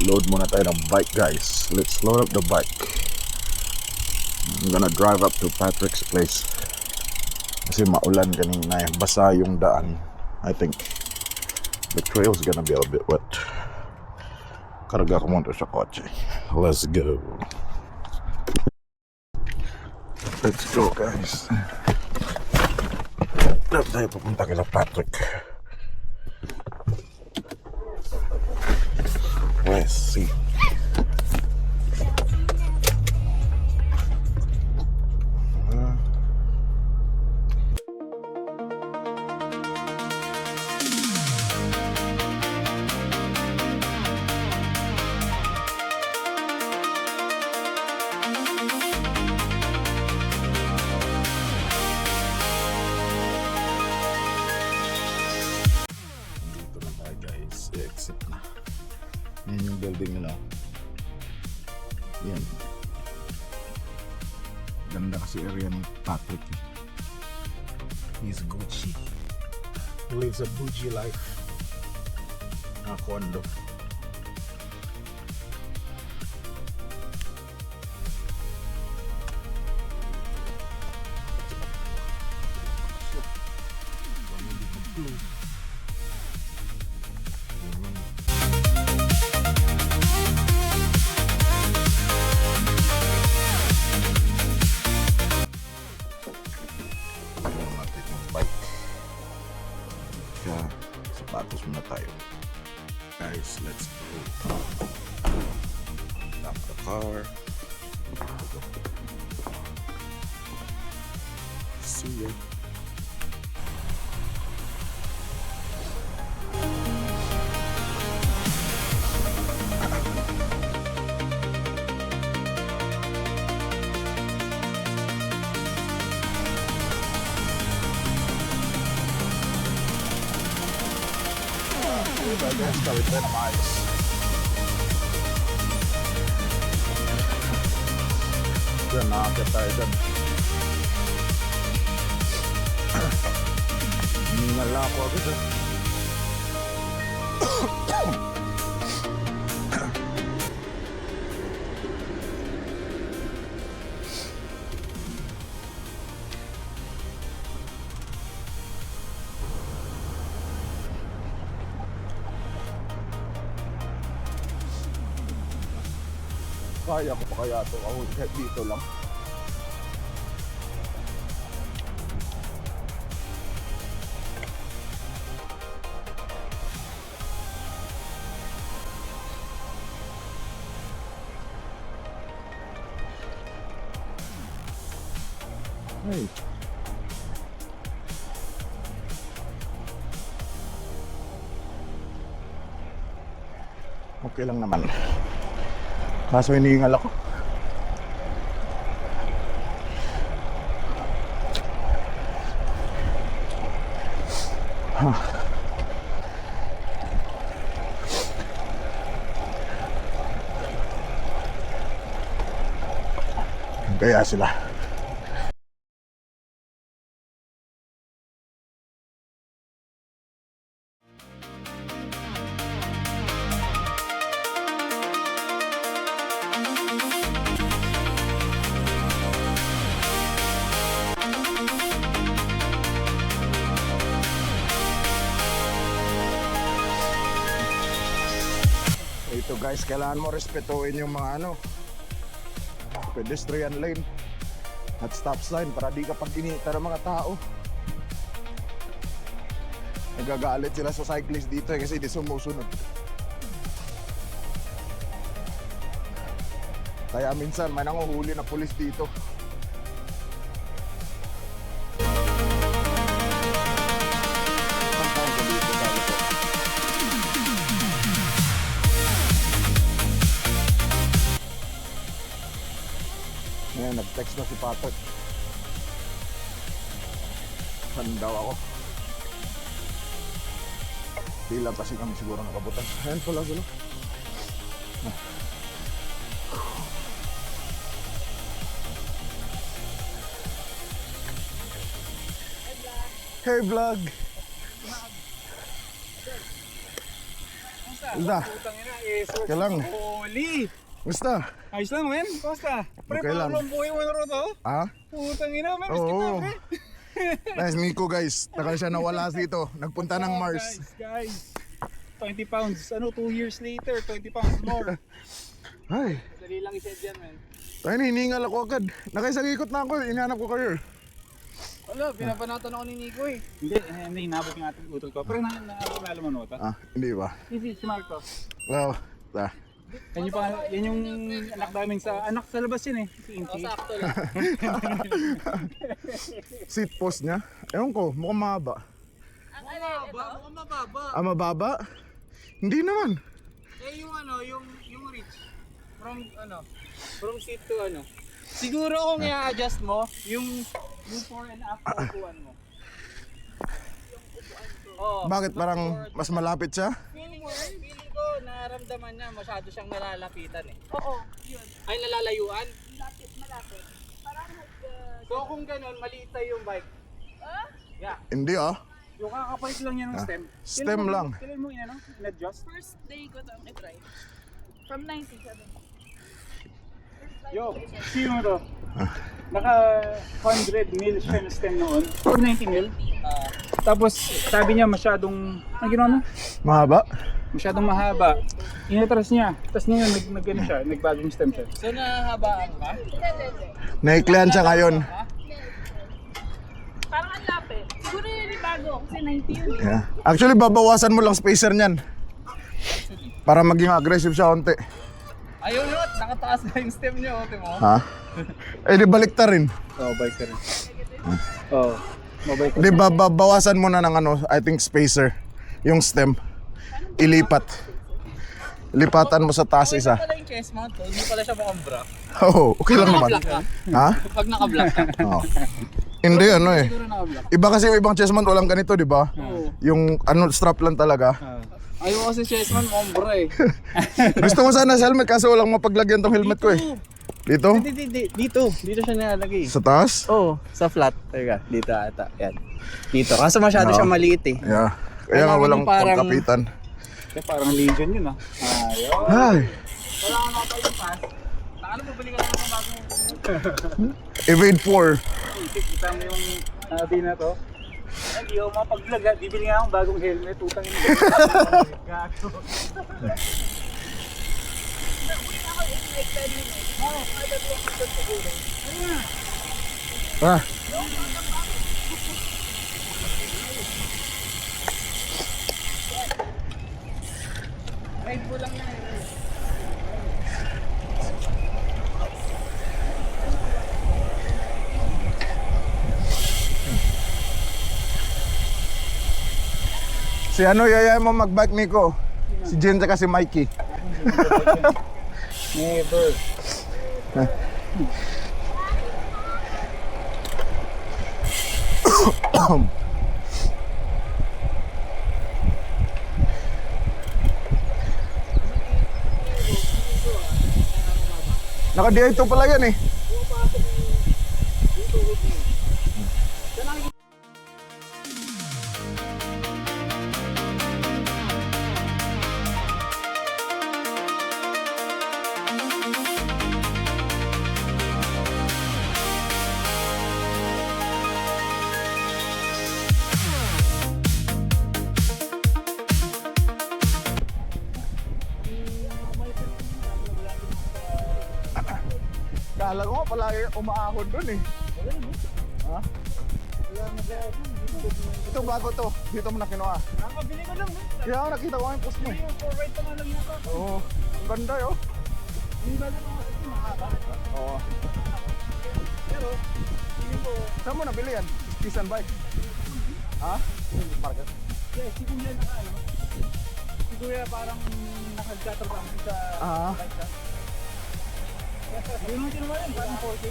Load muna tayo ng bike, guys. Let's load up the bike. I'm gonna drive up to Patrick's place. Kasi maulan kanina, basa yung daan. I think the trail's gonna be a bit wet. Karga ko muna sa kotse. Let's go. Let's go, guys. Let's tayo pupunta kila Patrick. Let's see. Exit na. Yan yung building nila. Yan. Ganda kasi area ni Patrick. He's Gucci. He lives a bougie life. Na condo. Sapatos muna tayo. Guys, let's go. Lock the car. See ya. I guess kawit na mais. Diyan, nakakit tayo dyan. Ningala ako agad eh. Kaya ko pa kaya ito ako kahit dito lang. Hey. Okay lang naman. Kaso hinihingal ako. Kaya sila. Ito guys, kailangan mo respetuhin yung mga pedestrian lane at stop sign para di ka pag-inita ng mga tao. Nagagalit sila sa cyclist dito kasi di sumusunod. Kaya minsan may nanguhuli na pulis dito. Ngayon, nag-text na si Patrick. Saan daw ako? Tila kasi kami siguro nakabutan. Ayan pala sila. Hey vlog! Kamusta? Basta. Putang ina, eh. Okay lang. Holy! Basta. Ayos lang, men. Kosta? Pre, Okay lang. parang buhay mo na rin to. Ha? Putang ina, men. Oo. Miski na, pre. Nice, Nico guys. Tagal siya nawala dito. Nagpunta ng Mars. Guys. 20 pounds. Ano, 2 years later, 20 pounds more. Ay. Dali lang i-shed yan, men. Tayo hiningal ako agad. Nakaisang ikot na ako. Inanap ko kayo. Wala, pinapanatan ako ni Nico eh. Hindi, hinabot yung ating utol ko. Pero nalaman mo ito. Hindi ba? Si Marco. Wow. Ta. Yan yung anak namin anak sa labas yun eh. Si Inti. Sakto lang. Seat post niya. Ewan ko, mukhang mahaba. Ang ito? Mukhang mababa. Mababa? Hindi naman. Eh yung yung reach. From seat to Siguro kung i-adjust mo, yung 4 and a half upuan mo. Oh, Bakit parang mas malapit siya? Feeling ko, nararamdaman niya masyado siyang nalalapitan eh. Oo, yun. ay nalalayuan. Malapit. Parang So kung ganun, maliit tayo yung bike. Yeah. Hindi Yung kakapalit lang yan ng stem. Stem lang. Kailan mo yan, in-adjust? first day ko itong i-try. From 97. Yo, sino to? Naka 100 mil siya na stem noon. Or 90 mil. Tapos sabi niya masyadong, ang ginawa mo? Mahaba? Masyadong mahaba. Inatras niya. Tapos ngayon nag-ano siya, nagbagong stem siya. So nahabaan ka? Hindi. Naiklihan siya ngayon. Parang ang lapit. Siguro yun yung bago kasi 90 yun. Yeah. Actually, babawasan mo lang spacer niyan. Para maging aggressive siya konti. Ayaw nyo, nakataas na yung stem niya, ote mo. Ha? Eh di balik ta rin. Bike ka rin. Oo. Mabike Di babawasan mo na ng I think spacer. Yung stem. Ilipat. Lipatan mo sa taas isa. Pala yung chest mount to, hindi pala siya mukhang bra. Oo, okay lang naman. Naka-block ka? Ha? Pag naka-block ka. Oo. Hindi Siguro naka-block. Iba kasi yung ibang chest mount walang ganito, di ba? Oo. Yung strap lang talaga. Ayaw kasi chest mount mukhang bra eh. Gusto ko sana sa helmet kaso walang mapaglagyan tong helmet ko eh. Dito? Dito siya nilalagay. Sa taas? Oo, sa flat. Teka, dito ata. Yan. Dito. Kaso masyado Oo. siyang maliit eh. Yeah. Kaya nga Kailangan walang yung parang- pagkapitan. Kaya parang Legion yun Ayaw. Ay, Wala ka nakapag pass. Ano mo balik ka naman ng bagong evade 4. Kita mo yung nabi na to. Hindi ako mapag-vlog ha. Bibili nga akong bagong helmet. Utang ina. Gago. Ah. Ride mo lang yan. Si yayain mo mag-bike, Nico? Si Jen tsaka si Mikey. Never. Naka-DI2 pala yan eh. Kala ko nga palagi umaahon dun eh. Ha? Ito bago to. Dito mo na kinuha. Nakabili ko lang. Kaya ako nakita ko yung post mo. Yung forward pa nga lang yata. Oo. Ang ganda yun. Yung bago ko ito mahaba. Oo. Pero, feeling ko, Saan mo nabili yan? Kisan bike? Ha? Market? si Kuya si Kuya parang nakagtatrabaho sa Ah. bike ka. Yun ang kinuha yan, parang 4K.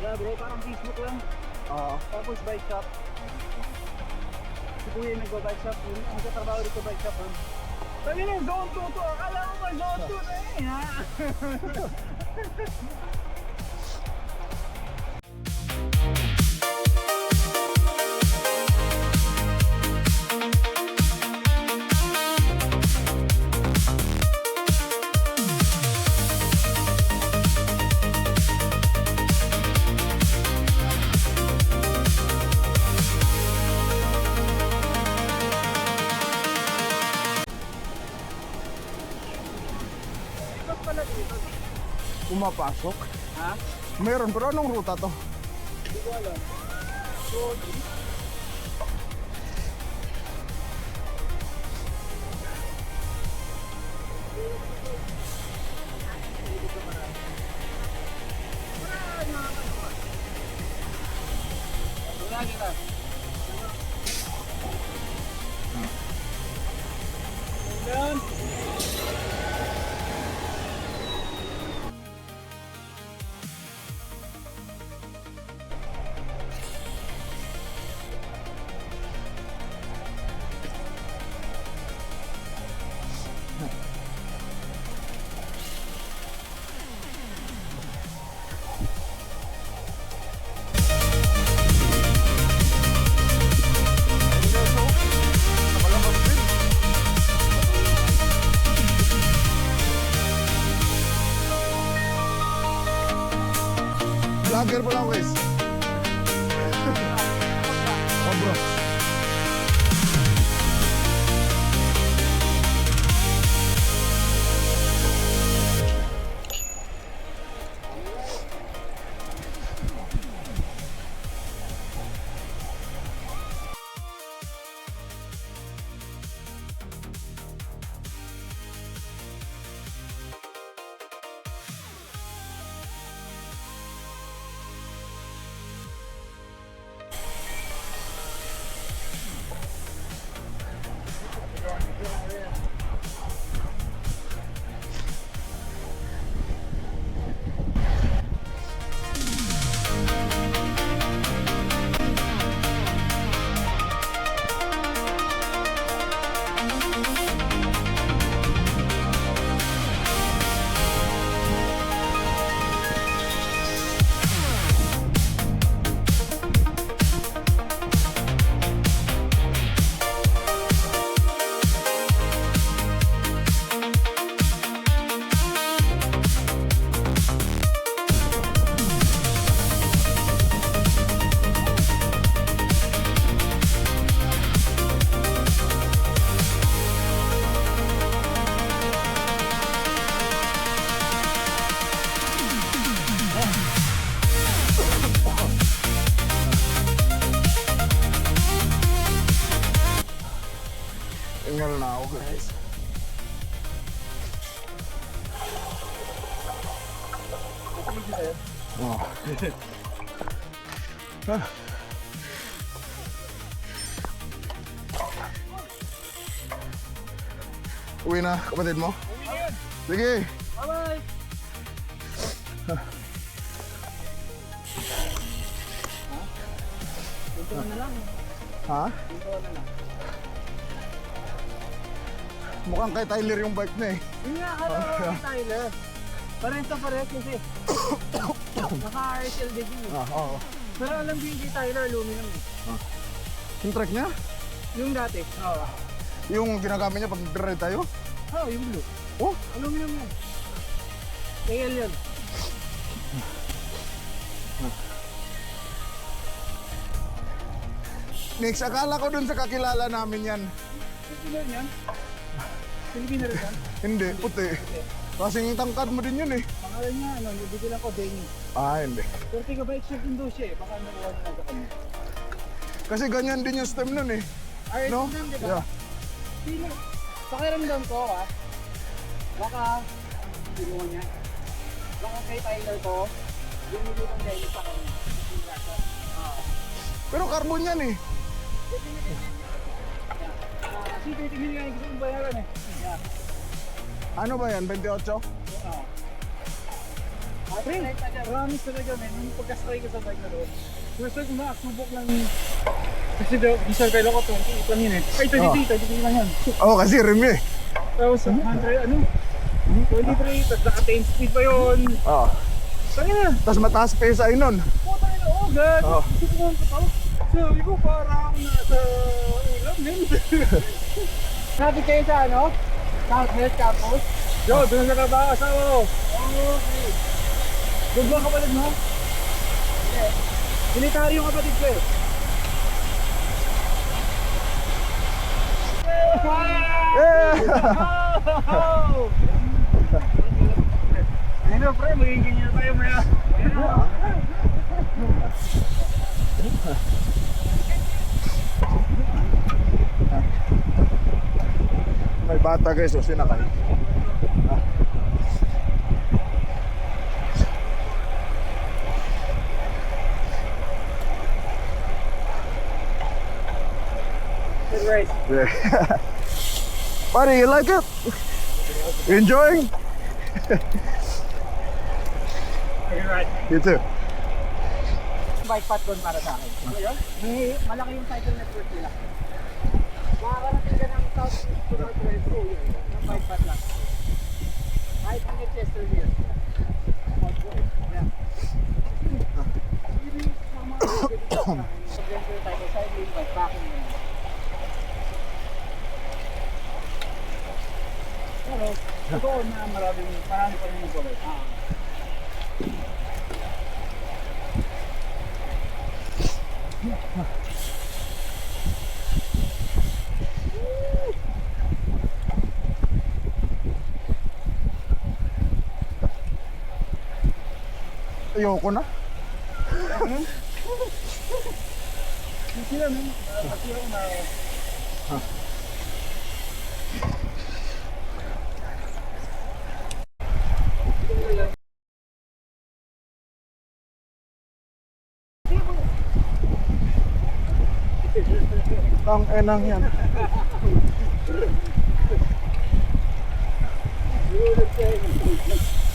Yeah bro, parang Facebook lang. Oo. Tapos bike shop. Si Kuya yung nagba-bike shop. Yung ang katrabaho dito bike shop. Sabi niya, zone 2 to. Akala mo ba zone 2 na eh, ha? Ikot pala dito. Pumapasok. Ha? Meron, pero anong ruta to? Hindi ko alam. So, wala kita. Doon. Nakalabas din. Vlogger pa lang, guys. Oh, bro. Tinggal na ako, guys. Oh. Ah. Uwi na, kapatid mo? Sige. Bye-bye! Dito na lang. Ha? Dito na lang. Mukhang kay Tyler yung bike na eh. Yun nga, Tyler. Parehas na parehas kasi. Naka-RSL din yun. Oo. Pero alam ko yung kay Tyler, aluminum eh. Yung track niya? Yung dati. Oo. Yung ginagamit niya pag nag-ride tayo? Oo, yung blue. Oh, Aluminum yan. KL yun. next, akala ko dun sa kakilala namin yan. Pilipino yan? Pilipino rin yan? Hindi, puti. Kasing tangkad mo din yun eh. Pangalan niya, ano, nabigyan ako Denny. Ah, hindi. Pero tiga bike shop din daw siya eh. Baka nakuha na lang sa kanya. Kasi ganyan din yung stem nun eh. RSL No? din, di ba? Yeah. Pili. Pakiramdam ko baka kinuha niya. Baka kay Tyler ko, binili ng Denny sa kanya. Pero carbon yan eh. Kasi 30 mil nga yung gusto kong bayaran eh. Yeah. Ano ba yan? 28? Pre, promise talaga men, nung pagkasakay ko sa bike na doon, First time na, subok lang. Kasi daw, diesel kay Loco, 28 lang yun eh. Ay, 23 lang yan. Oo, kasi rim eh. Tapos, 100, ano? 23, tapos naka-10 speed pa yun. Oo. Tangin na. Tapos mataas pa yun sa inon. Puta na, oh, God. Oo. Subukan ko to. Sabi ko, para ako nasa ulam, men. Sabi kayo sa ano? Southwest Campus? Yo, doon na ka ba? Asawa ko. Okay. Doon ba kapatid mo? Hindi. Military yung kapatid ko eh. Yeah! Ayun na, pre, magiging ganyan tayo maya. May bata guys, o sinakay. Good race. Yeah. Buddy, you like it? You enjoying? Okay, right. You too. Bike path doon para sa akin. May malaki yung cycle network nila. Makakarating ka ng South to Northwest ng bike path lang. Kahit hanggang Chesterfield. Yeah. Hindi mga adventure type of cycling, bikepacking. Pero, totoo na marami pa rin yung gawin. Ayoko na. Hindi lang, men. Kasi ako na... Tang enang yan.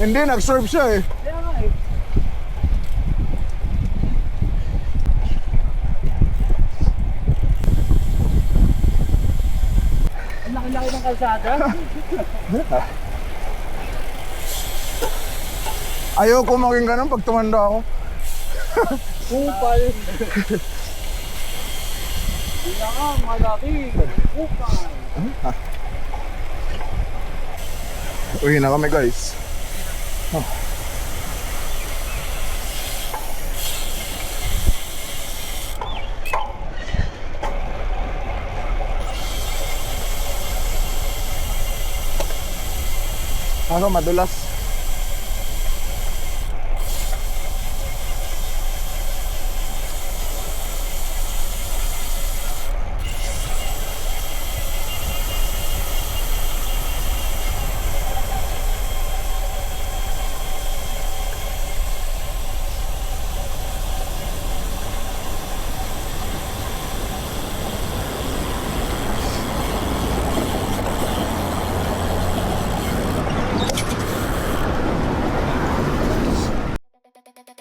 Hindi, nag-serve siya eh. Kaya nga eh. Ang laki-laki ng kalsada. Ayoko maging ganun pag tumanda ako. Kupal. Kailangan malaki. Kupal. Uwi na kami guys. Kaso madulas.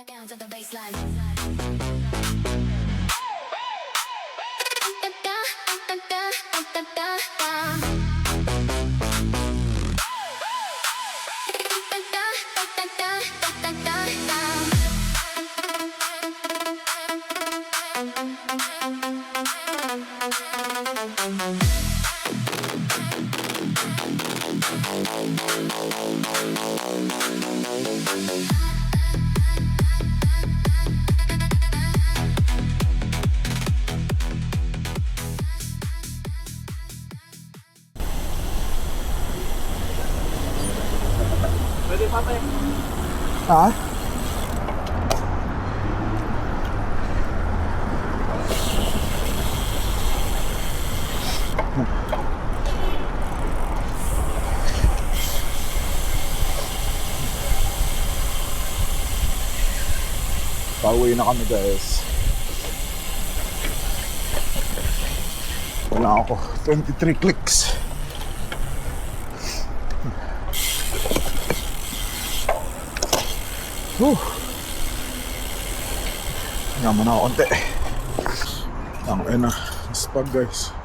Down to the baseline. Pwede pa tayo. Ha? Pauwi na kami guys. Wala ako 23 clicks. Nga mo na konti. Ang ina, spag guys.